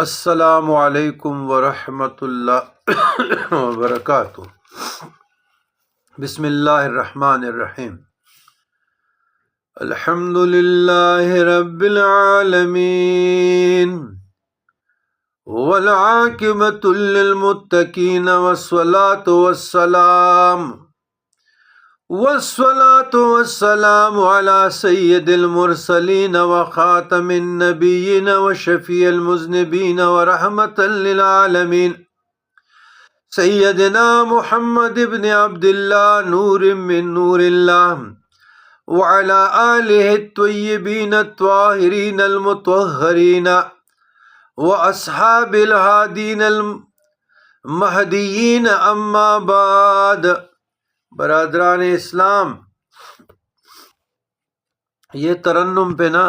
السلام علیکم ورحمۃ اللہ وبرکاتہ۔ بسم اللہ الرحمن الرحیم۔ الحمد للہ رب العالمین والعاقبۃ للمتقین والصلاة والسلام علی سید المرسلین وخاتم النبیین وشفیع المذنبین ورحمۃ للعالمین سیدنا محمد ابن عبد اللہ نور من نور اللہ وعلی آلہ الطیبین الطاہرین المطہرین واصحاب الہادین المہدیین اما بعد۔ برادران اسلام، یہ ترنم پہ نا